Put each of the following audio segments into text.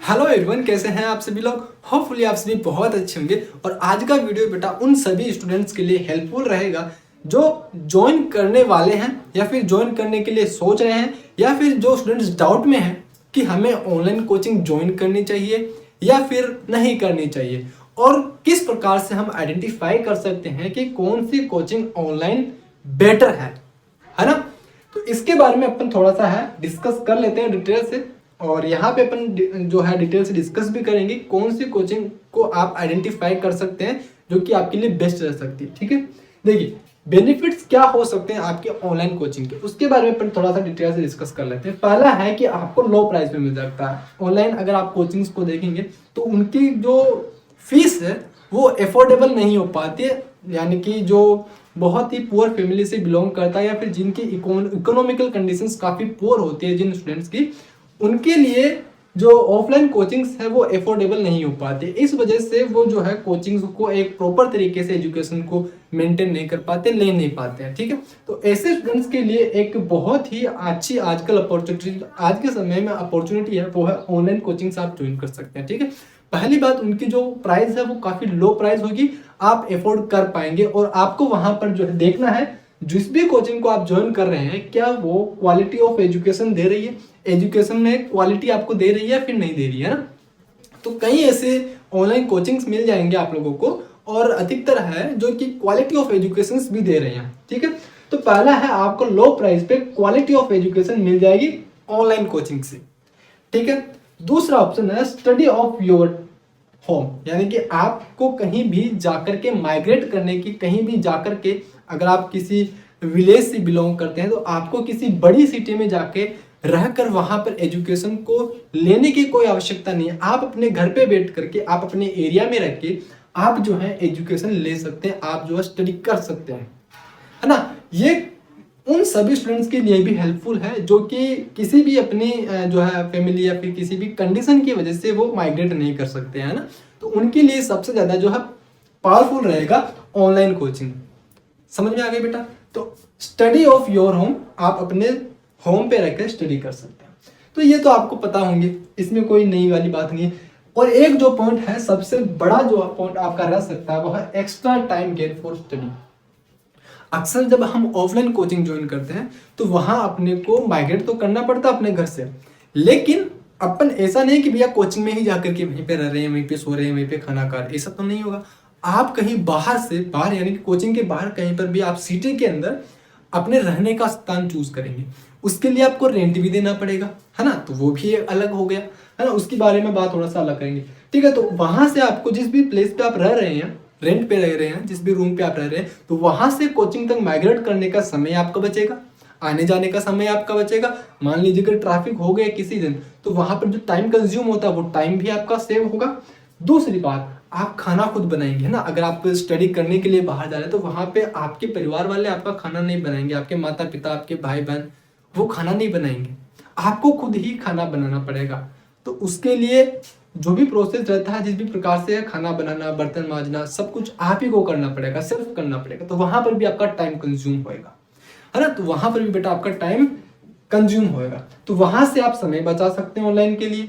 Hello everyone, कैसे हैं आप सभी लोग। होपफुली आप सभी बहुत अच्छे होंगे। और आज का वीडियो बेटा उन सभी स्टूडेंट्स के लिए हेल्पफुल रहेगा जो ज्वाइन करने वाले हैं या फिर ज्वाइन करने के लिए सोच रहे हैं, या फिर जो स्टूडेंट्स डाउट में हैं कि हमें ऑनलाइन कोचिंग ज्वाइन करनी चाहिए या फिर नहीं करनी चाहिए, और किस प्रकार से हम आइडेंटिफाई कर सकते हैं कि कौन सी कोचिंग ऑनलाइन बेटर है ना। तो इसके बारे में अपन थोड़ा सा है डिस्कस कर लेते हैं डिटेल से, और यहाँ पे अपन जो है डिटेल से डिस्कस भी करेंगे कौन सी कोचिंग को आप आइडेंटिफाई कर सकते हैं जो कि आपके लिए बेस्ट रह सकती है। ठीक है, देखिए बेनिफिट्स क्या हो सकते हैं आपके ऑनलाइन कोचिंग के, उसके बारे में अपन थोड़ा सा डिटेल से डिस्कस कर लेते हैं। पहला है कि आपको लो प्राइस में मिल सकता है ऑनलाइन। अगर आप कोचिंग्स को देखेंगे तो उनकी जो फीस है वो एफोर्डेबल नहीं हो पाती है, यानी कि जो बहुत ही पुअर फैमिली से बिलोंग करता है या फिर जिनकी इकोनॉमिकल कंडीशंस काफ़ी पुअर होती है जिन स्टूडेंट्स की, उनके लिए जो ऑफलाइन कोचिंग्स है वो एफोर्डेबल नहीं हो पाते। इस वजह से वो जो है कोचिंग्स को एक प्रॉपर तरीके से एजुकेशन को मेंटेन नहीं कर पाते, ले नहीं पाते हैं। ठीक है, तो ऐसे स्टूडेंट्स के लिए एक बहुत ही अच्छी आजकल अपॉर्चुनिटी, आज के समय में अपॉर्चुनिटी है, वो है ऑनलाइन कोचिंग्स आप ज्वाइन कर सकते हैं। ठीक है, पहली बात उनकी जो प्राइस है वो काफ़ी लो प्राइस होगी, आप एफोर्ड कर पाएंगे। और आपको वहाँ पर जो है देखना है जिस भी कोचिंग को आप ज्वाइन कर रहे हैं क्या वो क्वालिटी ऑफ एजुकेशन दे रही है, एजुकेशन में क्वालिटी आपको दे रही है फिर नहीं दे रही है ना। तो कई ऐसे ऑनलाइन कोचिंग्स मिल जाएंगे आप लोगों को, और अधिकतर है जो कि क्वालिटी ऑफ एजुकेशन भी दे रहे हैं। ठीक है, तो पहला है आपको लो प्राइस पे क्वालिटी ऑफ एजुकेशन मिल जाएगी ऑनलाइन कोचिंग से। ठीक है, दूसरा ऑप्शन है स्टडी ऑफ योर होम, यानी कि आपको कहीं भी जाकर के माइग्रेट करने की, कहीं भी जाकर के अगर आप किसी विलेज से बिलोंग करते हैं तो आपको किसी बड़ी सिटी में जाके रहकर वहां पर एजुकेशन को लेने की कोई आवश्यकता नहीं है। आप अपने घर पे बैठ करके, आप अपने एरिया में रह के आप जो है एजुकेशन ले सकते हैं, आप जो है स्टडी कर सकते हैं, है ना। ये उन सभी स्टूडेंट्स के लिए भी हेल्पफुल है जो कि किसी भी अपनी जो है फैमिली या फिर किसी भी कंडीशन की वजह से वो माइग्रेट नहीं कर सकते हैं ना। तो उनके लिए सबसे ज़्यादा जो है पावरफुल रहेगा ऑनलाइन कोचिंग। समझ में आ गई बेटा। तो स्टडी ऑफ योर होम, आप अपने होम पे रहकर स्टडी कर सकते हैं। तो ये तो आपको पता होंगे, इसमें कोई नई वाली बात नहीं है। और एक जो पॉइंट है, सबसे बड़ा जो पॉइंट आपका रह सकता है वो है extra time gain for study. अक्सर जब हम ऑफलाइन कोचिंग ज्वाइन करते हैं तो वहां अपने को माइग्रेट तो करना पड़ता है अपने घर से, लेकिन अपन ऐसा नहीं कि भैया कोचिंग में ही जाकर के वहीं पे रह रहे हैं, वहीं पे सो रहे हैं, वहीं पे खाना खा रहे हैं, ऐसा तो नहीं होगा। आप कहीं बाहर से, बाहर यानी कि कोचिंग के बाहर कहीं पर भी आप सिटी के अंदर अपने रहने का स्थान चूज करेंगे, उसके लिए आपको रेंट भी देना पड़ेगा, है ना। तो वो भी अलग हो गया, है ना। उसके बारे में बात थोड़ा सा अलग करेंगे। ठीक है, तो वहां से आपको जिस भी प्लेस पे आप रह रहे हैं, रेंट पे रह रहे हैं, जिस भी रूम पे आप रह रहे हैं, तो वहां से कोचिंग तक माइग्रेट करने का समय आपका बचेगा, आने जाने का समय आपका बचेगा। मान लीजिए अगर ट्रैफिक हो गया किसी दिन तो वहां पर जो टाइम कंज्यूम होता है वो टाइम भी आपका सेव होगा। दूसरी बात, आप खाना खुद बनाएंगे ना। अगर आप स्टडी करने के लिए बाहर जा रहे हैं तो वहां पे आपके परिवार वाले आपका खाना नहीं बनाएंगे, आपके माता पिता, आपके भाई बहन वो खाना नहीं बनाएंगे, आपको खुद ही खाना बनाना पड़ेगा। तो उसके लिए जो भी प्रोसेस रहता है, जिस भी प्रकार से खाना बनाना, बर्तन मांजना, सब कुछ आप ही को करना पड़ेगा, सिर्फ करना पड़ेगा। तो वहां पर भी आपका टाइम कंज्यूम होएगा, है ना। तो वहां पर भी बेटा आपका टाइम कंज्यूम होएगा। तो वहां से आप समय बचा सकते हैं ऑनलाइन के लिए,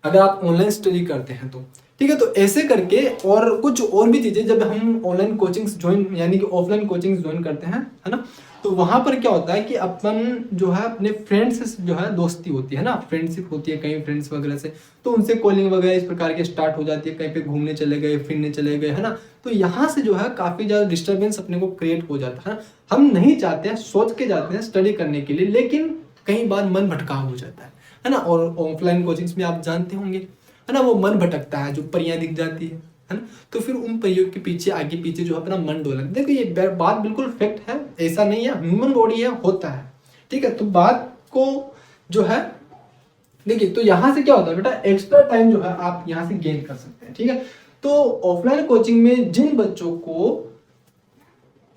अगर आप ऑनलाइन स्टडी करते हैं तो। ठीक है, तो ऐसे करके और कुछ और भी चीजें जब हम ऑनलाइन कोचिंग्स ज्वाइन यानी कि ऑफलाइन कोचिंग्स ज्वाइन करते हैं, है ना, तो वहां पर क्या होता है कि अपन जो है अपने फ्रेंड्स से जो है दोस्ती होती है ना, फ्रेंडशिप होती है कई फ्रेंड्स वगैरह से, तो उनसे कॉलिंग वगैरह इस प्रकार की स्टार्ट हो जाती है, कहीं पे घूमने चले गए, फिरने चले गए, है ना। तो यहाँ से जो है काफी ज्यादा डिस्टर्बेंस अपने को क्रिएट हो जाता है। हम नहीं चाहते हैं, सोच के जाते हैं स्टडी करने के लिए, लेकिन कई बार मन भटकाव हो जाता है ना। और ऑफलाइन कोचिंग्स में आप जानते होंगे, है ना, वो मन भटकता है, जो परियां दिख जाती है ना। तो फिर उन परियों के पीछे, आगे पीछे जो अपना मन डोलता है। देखो ये बात बिल्कुल फैक्ट है, ऐसा नहीं है, ह्यूमन बॉडी है, होता है। ठीक है, तो बात को जो है देखिए, तो यहाँ से क्या होता है बेटा, एक्स्ट्रा टाइम जो है आप यहाँ से गेन कर सकते हैं। ठीक है, तो ऑफलाइन कोचिंग में जिन बच्चों को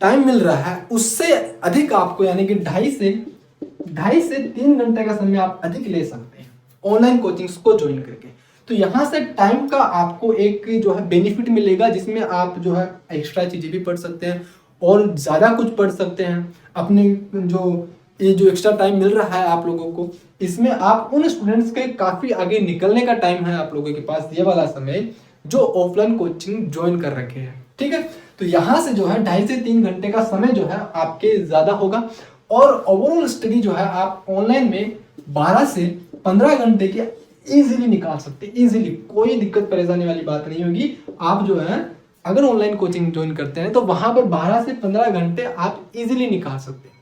टाइम मिल रहा है उससे अधिक आपको, यानी कि 2.5 से 3 घंटे का समय आप अधिक ले सकते हैं ऑनलाइन कोचिंग्स को ज्वाइन करके। तो यहाँ से टाइम का आपको एक जो है बेनिफिट मिलेगा, जिसमें आप जो है एक्स्ट्रा चीजें भी पढ़ सकते हैं और ज्यादा कुछ पढ़ सकते हैं, अपनी जो ये जो एक्स्ट्रा टाइम मिल रहा है आप लोगों को, इसमें आप उन स्टूडेंट्स के काफ़ी आगे निकलने का टाइम है आप लोगों के पास, ये वाला समय जो ऑफलाइन कोचिंग ज्वाइन कर रखे हैं। ठीक है, तो यहाँ से जो है 2.5 से 3 घंटे का समय जो है आपके ज़्यादा होगा, और ओवरऑल स्टडी जो है आप ऑनलाइन में 12 से 15 घंटे के इजीली निकाल सकते हैं। इजीली, कोई दिक्कत परेशानी वाली बात नहीं होगी। आप जो है अगर ऑनलाइन कोचिंग ज्वाइन करते हैं तो वहां पर 12 से 15 घंटे आप इजीली निकाल सकते हैं,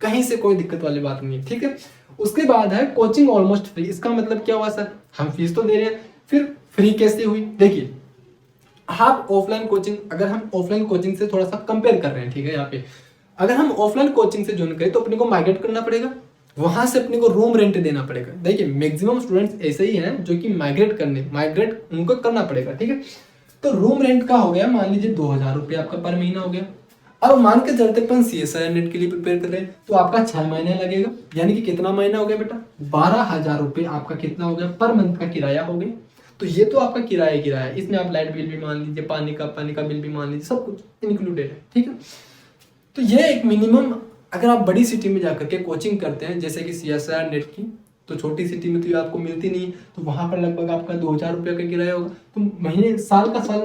कहीं से कोई दिक्कत वाली बात नहीं है। ठीक है, उसके बाद है कोचिंग ऑलमोस्ट फ्री। इसका मतलब क्या हुआ सर, हम फीस तो दे रहे हैं, फिर फ्री कैसे हुई? देखिए, आप ऑफलाइन कोचिंग, अगर हम ऑफलाइन कोचिंग से थोड़ा सा कंपेयर कर रहे हैं, ठीक है, यहाँ पे अगर हम ऑफलाइन कोचिंग से ज्वाइन करें तो अपने को माइग्रेट करना पड़ेगा, वहां से अपने को रूम रेंट देना पड़ेगा। देखिए, मैक्सिमम स्टूडेंट्स ऐसे ही हैं जो कि माइग्रेट उनको करना पड़ेगा। ठीक है, तो रूम रेंट का हो गया, मान लीजिए 2,000 रुपये आपका पर महीना हो गया। अब मान के चलते अपन CSIR नेट के लिए प्रिपेयर कर रहे हैं तो आपका 6 महीने लगेगा, यानी कि कितना महीना हो गया बेटा, 12,000 रुपये आपका कितना हो गया, पर मंथ का किराया हो गया। तो ये तो आपका किराया है, इसमें आप लाइट बिल भी मान लीजिए, पानी का बिल भी मान लीजिए, सब कुछ इंक्लूडेड है। ठीक है, तो ये एक मिनिमम, अगर आप बड़ी सिटी में जाकर के कोचिंग करते हैं जैसे कि CSIR नेट की, तो छोटी सिटी में तो ये आपको मिलती नहीं है, तो वहां पर लगभग आपका 2,000 रुपये का किराया होगा। तो महीने, साल का साल,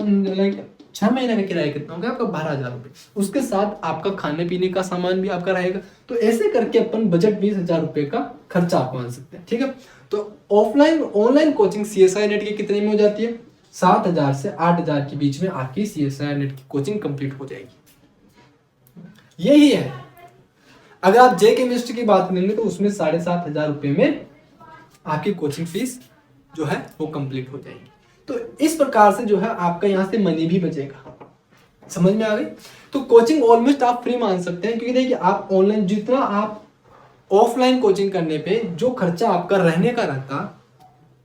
6 महीने का किराया कितना होगा आपका, 12,000 रुपये। उसके साथ आपका खाने पीने का सामान भी आपका रहेगा। तो ऐसे करके अपन बजट 20,000 रुपये का खर्चा आप मान सकते हैं। ठीक है, तो offline online coaching CSIR net की कितने में हो जाती है, 7,000 से 8,000 के बीच में आपकी CSIR नेट की कोचिंग कंप्लीट हो जाएगी। यही है। अगर आप जे केमिस्ट्री की बात करेंगे तो उसमें 7,500 रुपये में आपकी कोचिंग फीस जो है वो कंप्लीट हो जाएगी। तो इस प्रकार से जो है आपका यहाँ से मनी भी बचेगा। समझ में आ गई? तो कोचिंग ऑलमोस्ट आप फ्री मान सकते हैं, क्योंकि देखिए आप ऑनलाइन जितना आप ऑफलाइन कोचिंग करने पे जो खर्चा आपका रहने का रहता,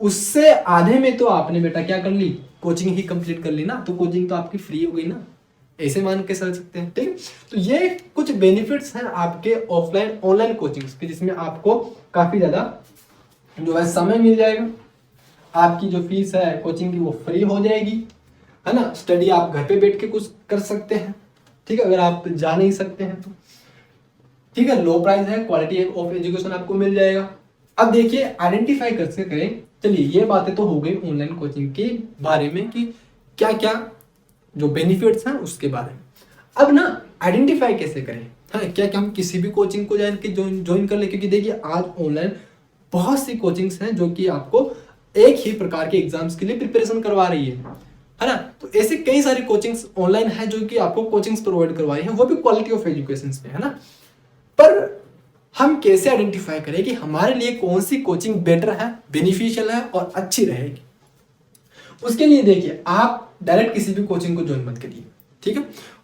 उससे आधे में तो आपने बेटा क्या कर ली, कोचिंग ही कंप्लीट कर ली ना, तो कोचिंग तो आपकी फ्री हो गई ना, ऐसे मान के चल सकते हैं। ठीक है, तो ये कुछ बेनिफिट्स हैं आपके ऑफलाइन ऑनलाइन कोचिंग्स के, जिसमें आपको काफी ज्यादा जो है समय मिल जाएगा, आपकी जो फीस है कोचिंग की वो फ्री हो जाएगी, है ना। स्टडी आप घर पे बैठ के कुछ कर सकते हैं, ठीक है, अगर आप जा नहीं सकते हैं तो। ठीक है, लो प्राइस है, क्वालिटी ऑफ एजुकेशन आपको मिल जाएगा। अब देखिए आइडेंटिफाई कैसे करें। चलिए, ये बातें तो हो गई ऑनलाइन कोचिंग के बारे में कि क्या क्या जो बेनिफिट्स हैं उसके बारे में। अब ना आइडेंटिफाई कैसे करें, हाँ, क्या क्या हम किसी भी कोचिंग को ज्वाइन कर ले, क्योंकि देखिए आज ऑनलाइन बहुत सी कोचिंग्स हैं जो कि आपको एक ही प्रकार के एग्जाम्स के लिए प्रिपरेशन करवा रही है ना। तो ऐसे कई सारी कोचिंग्स ऑनलाइन है जो कि आपको कोचिंग्स प्रोवाइड करवा रही है, वो भी क्वालिटी ऑफ एजुकेशन पे, है ना। पर हम कैसे आइडेंटिफाई करें कि हमारे लिए कौन सी कोचिंग बेटर है, बेनिफिशियल है और अच्छी रहेगी। उसके लिए देखिए, आप डायरेक्ट किसी भी कोचिंग को ज्वाइन मत करिए। ठीक है,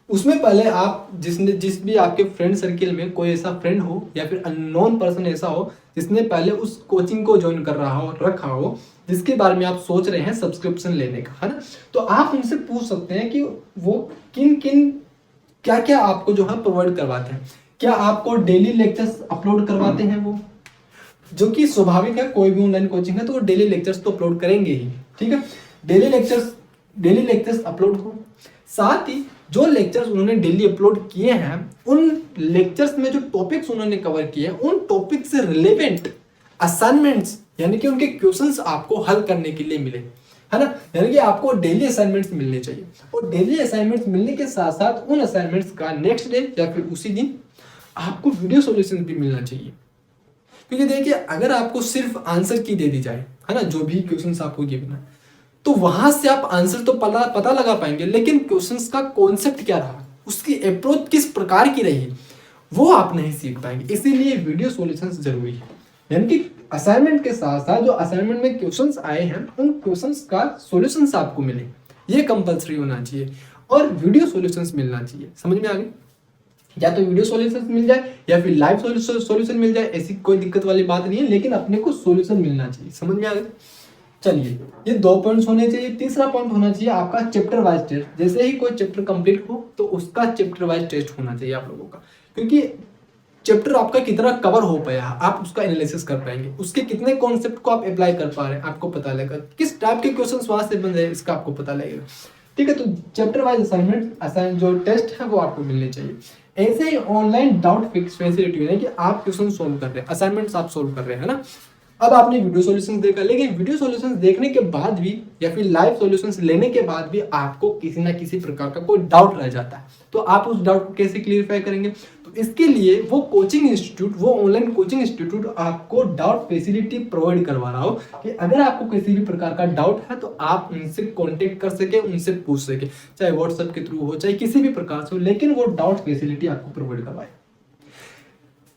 उसमें पहले आप जिस भी आपके फ्रेंड सर्किल में कोई ऐसा फ्रेंड हो या फिर अननोन पर्सन ऐसा हो जिसने पहले उस कोचिंग को ज्वाइन कर रहा हो, रखा हो, जिसके बारे में आप सोच रहे हैं सब्सक्रिप्शन लेने का, है ना। तो आप उनसे पूछ सकते हैं कि वो किन किन क्या क्या आपको जो है प्रोवाइड करवाते हैं। क्या आपको डेली लेक्चर्स अपलोड करवाते हैं वो, जो कि स्वाभाविक है, कोई भी ऑनलाइन कोचिंग है तो वो डेली लेक्चर्स तो अपलोड करेंगे ही। ठीक है, डेली लेक्चर्स अपलोड हो, साथ ही जो लेक्चर्स उन्होंने डेली अपलोड किए हैं उन लेक्चर्स में जो टॉपिक्स उन्होंने कवर किए हैं उन टॉपिक से रिलेवेंट असाइनमेंट्स, यानी कि उनके क्वेश्चंस आपको हल करने के लिए मिले, है ना। यानी कि आपको डेली असाइनमेंट्स मिलने चाहिए, और डेली असाइनमेंट्स मिलने के साथ साथ उन असाइनमेंट्स का नेक्स्ट डे या फिर उसी दिन आपको वीडियो सॉल्यूशन भी मिलना चाहिए। क्योंकि देखिए, अगर आपको सिर्फ आंसर की दे दी जाए, है ना, जो भी क्वेश्चंस आपको गिवन है, तो वहां से आप आंसर तो पता लगा पाएंगे, लेकिन क्वेश्चंस का कॉन्सेप्ट क्या रहा, उसकी अप्रोच किस प्रकार की रही, वो आप नहीं सीख पाएंगे। इसीलिए वीडियो सॉल्यूशंस जरूरी है। यानी कि असाइनमेंट के साथ साथ जो असाइनमेंट में क्वेश्चंस आए हैं उन क्वेश्चंस का सॉल्यूशंस आपको मिले, ये कंपलसरी होना चाहिए, और वीडियो सॉल्यूशंस मिलना चाहिए। समझ में आ गई? या तो वीडियो सॉल्यूशंस मिल जाए या फिर लाइव सॉल्यूशन मिल जाए, ऐसी कोई दिक्कत वाली बात नहीं है, लेकिन अपने को सॉल्यूशन मिलना चाहिए। समझ में आ गई? चलिए, ये 2 पॉइंट्स होने चाहिए। तीसरा पॉइंट होना चाहिए आपका चैप्टर वाइज टेस्ट। जैसे ही कोई चैप्टर कंप्लीट हो तो उसका चैप्टर वाइज टेस्ट होना चाहिए आप लोगों का, क्योंकि चैप्टर आपका कितना कवर हो पाया आप उसका एनालिसिस कर पाएंगे, उसके कितने कॉन्सेप्ट को आप अप्लाई कर पा रहे हैं आपको पता लगेगा, किस टाइप के क्वेश्चंस वहां से बन रहे हैं इसका आपको पता लगेगा। ठीक है, तो चैप्टर वाइज असाइनमेंट जो टेस्ट है वो आपको मिलने चाहिए। ऐसे ही ऑनलाइन डाउट फिक्स फैसिलिटी है कि आप क्वेश्चन सोल्व कर रहे हैं, असाइनमेंट्स आप सोल्व कर रहे हैं, है ना। अब आपने वीडियो सॉल्यूशंस देखा, लेकिन वीडियो सॉल्यूशंस देखने के बाद भी या फिर लाइव सॉल्यूशंस लेने के बाद भी आपको किसी ना किसी प्रकार का कोई डाउट रह जाता है, तो आप उस डाउट को कैसे क्लियरफाई करेंगे। तो इसके लिए वो कोचिंग इंस्टीट्यूट, वो ऑनलाइन कोचिंग इंस्टीट्यूट आपको डाउट फैसिलिटी प्रोवाइड करवा रहा हो कि अगर आपको किसी भी प्रकार का डाउट है तो आप उनसे कॉन्टेक्ट कर सके, उनसे पूछ सके, चाहे व्हाट्सएप के थ्रू हो चाहे किसी भी प्रकार से हो, लेकिन वो डाउट फैसिलिटी आपको प्रोवाइड करवाए।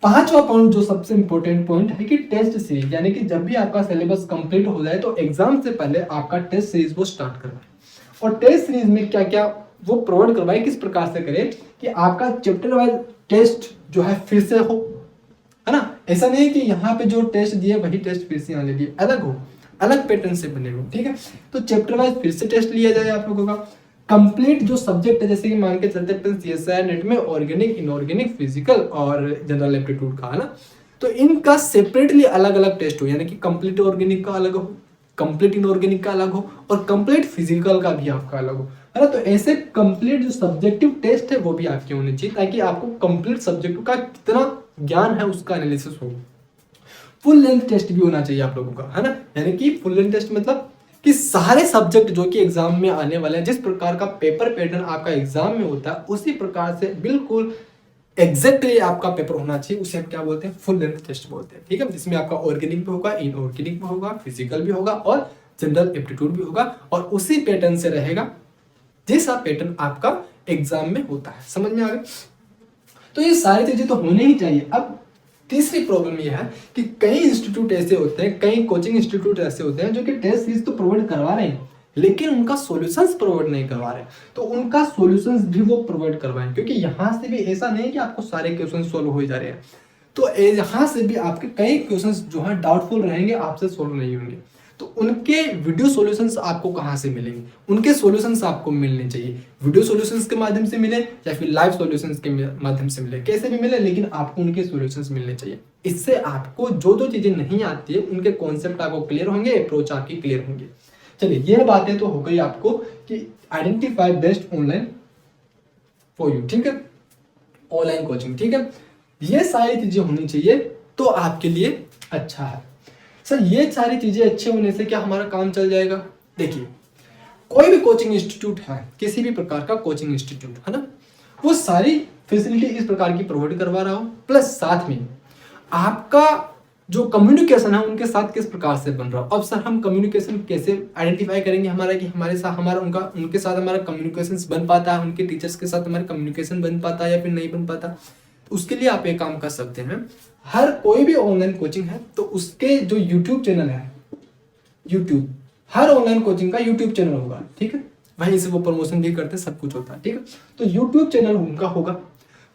पांचवा पॉइंट जो सबसे इंपॉर्टेंट पॉइंट है कि टेस्ट सीरीज, यानी कि जब भी आपका सिलेबस कंप्लीट हो जाए तो एग्जाम से पहले आपका टेस्ट सीरीज वो स्टार्ट करवाए। और टेस्ट सीरीज में क्या क्या वो प्रोवाइड करवाए, किस प्रकार से करें कि आपका चैप्टर वाइज टेस्ट जो है फिर से हो, है ना। ऐसा नहीं है कि यहाँ पे जो टेस्ट दिए वही टेस्ट फिर से आने दिए, अलग हो, अलग पैटर्न से बने हो, ठीक है। तो चैप्टर वाइज फिर से टेस्ट लिया जाए आप लोगों का। कंप्लीट जो सब्जेक्ट है, जैसे कि मान के चलते हैं CSIR नेट में ऑर्गेनिक, इनऑर्गेनिक, फिजिकल और जनरल एप्टीट्यूड का, है ना। तो इनका सेपरेटली अलग अलग टेस्ट हो, यानी कि कंप्लीट ऑर्गेनिक का अलग हो, कंप्लीट इनऑर्गेनिक का अलग हो और कंप्लीट फिजिकल का भी आपका अलग हो, है ना। तो ऐसे कंप्लीट जो सब्जेक्टिव टेस्ट है वो भी आपके होने चाहिए, ताकि आपको कंप्लीट सब्जेक्ट का कितना ज्ञान है उसका एनालिसिस हो। फुल लेंथ टेस्ट भी होना चाहिए आप लोगों का, है ना। यानी कि फुल लेंथ टेस्ट मतलब कि सारे सब्जेक्ट जो कि एग्जाम में आने वाले हैं, जिस प्रकार का पेपर पैटर्न आपका एग्जाम में होता है उसी प्रकार से बिल्कुल एग्जैक्टली आपका पेपर होना चाहिए, उसे हम क्या बोलते हैं, फुल लेंथ टेस्ट बोलते हैं, ठीक है। जिसमें आपका ऑर्गेनिक भी होगा, इनऑर्गेनिक भी होगा, फिजिकल भी होगा और जनरल एप्टीट्यूड भी होगा, और उसी पैटर्न से रहेगा जैसा पैटर्न आपका एग्जाम में होता है। समझ में आ गया। तो ये सारी चीजें तो होनी ही चाहिए। अब तीसरी प्रॉब्लम यह है कि कई इंस्टीट्यूट ऐसे होते हैं, कई कोचिंग इंस्टीट्यूट ऐसे होते हैं जो कि टेस्ट सीरीज तो प्रोवाइड करवा रहे हैं, लेकिन उनका सॉल्यूशंस प्रोवाइड नहीं करवा रहे। तो उनका सॉल्यूशंस भी वो प्रोवाइड करवाएं, क्योंकि यहाँ से भी ऐसा नहीं है कि आपको सारे क्वेश्चन सोल्व हो जा रहे हैं। तो यहाँ से भी आपके कई क्वेश्चन जो है डाउटफुल रहेंगे, आपसे सोल्व नहीं होंगे। तो उनके वीडियो सॉल्यूशंस आपको कहाँ से मिलेंगे, उनके सॉल्यूशंस आपको मिलने चाहिए, वीडियो सॉल्यूशंस के माध्यम से मिले या फिर लाइव सॉल्यूशंस के माध्यम से मिले, कैसे भी मिले, लेकिन आपको उनके सॉल्यूशंस मिलने चाहिए। इससे आपको जो चीजें नहीं आती है उनके कॉन्सेप्ट आपको क्लियर होंगे, अप्रोच आपकी क्लियर होंगे। चलिए, ये बातें तो हो गई आपको कि identify best online for you, ठीक है, ऑनलाइन कोचिंग, ठीक है। ये सारी चीजें होनी चाहिए तो आपके लिए अच्छा है। सर ये सारी चीजें अच्छे होने से क्या हमारा काम चल जाएगा? देखिए, कोई भी कोचिंग इंस्टीट्यूट है, किसी भी प्रकार का कोचिंग इंस्टीट्यूट, है ना, वो सारी फैसिलिटी इस प्रकार की प्रोवाइड करवा रहा हो, प्लस साथ में आपका जो कम्युनिकेशन है उनके साथ किस प्रकार से बन रहा हो। अब सर हम कम्युनिकेशन कैसे आइडेंटिफाई करेंगे हमारा, कि हमारे साथ हमारा उनके साथ हमारा कम्युनिकेशन बन पाता है, उनके टीचर्स के साथ हमारा कम्युनिकेशन बन पाता है या फिर नहीं बन पाता। उसके लिए आप एक काम कर सकते हैं, हर कोई भी ऑनलाइन कोचिंग है तो उसके जो यूट्यूब चैनल है, यूट्यूब, हर ऑनलाइन कोचिंग का यूट्यूब चैनल होगा, ठीक है, वहीं से वो प्रमोशन भी करते हैं, सब कुछ होता है, ठीक है। तो यूट्यूब चैनल उनका होगा,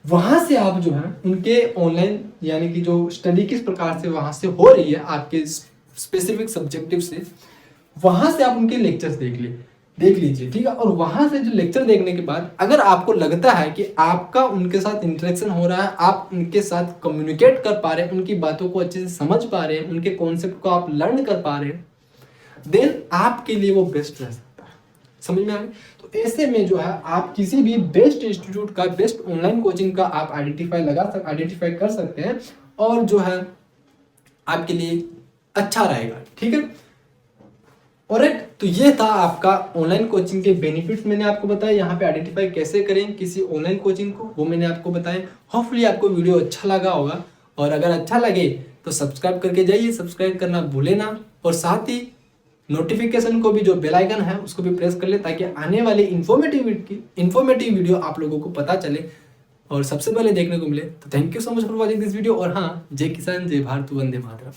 वहां से आप जो है उनके ऑनलाइन यानी कि जो स्टडी किस प्रकार से वहां से हो रही है आपके स्पेसिफिक सब्जेक्टिव से, वहां से आप उनके लेक्चर्स देख लीजिए, ठीक है। और वहां से जो लेक्चर देखने के बाद अगर आपको लगता है कि आपका उनके साथ इंटरेक्शन हो रहा है, आप उनके साथ कम्युनिकेट कर पा रहे हैं, उनकी बातों को अच्छे से समझ पा रहे हैं, उनके कॉन्सेप्ट को आप लर्न कर पा रहे हैं, देन आपके लिए वो बेस्ट रह सकता है। समझ में आ गया? तो ऐसे में जो है आप किसी भी बेस्ट इंस्टीट्यूट का, बेस्ट ऑनलाइन कोचिंग का आप आइडेंटिफाई कर सकते हैं और जो है आपके लिए अच्छा रहेगा, ठीक है। ऑलराइट, तो ये था आपका ऑनलाइन कोचिंग के बेनिफिट्स, मैंने आपको बताया। यहाँ पे आइडेंटिफाई कैसे करें किसी ऑनलाइन कोचिंग को, वो मैंने आपको बताया। होपफुली आपको वीडियो अच्छा लगा होगा, और अगर अच्छा लगे तो सब्सक्राइब करके जाइए, सब्सक्राइब करना भूले ना, और साथ ही नोटिफिकेशन को भी, जो बेल आइकन है उसको भी प्रेस कर ले, ताकि आने वाली इन्फॉर्मेटिव वीडियो आप लोगों को पता चले और सबसे पहले देखने को मिले। तो thank you so much for watching this video. और हाँ, जय किसान, जय भारत, वंदे मातरम।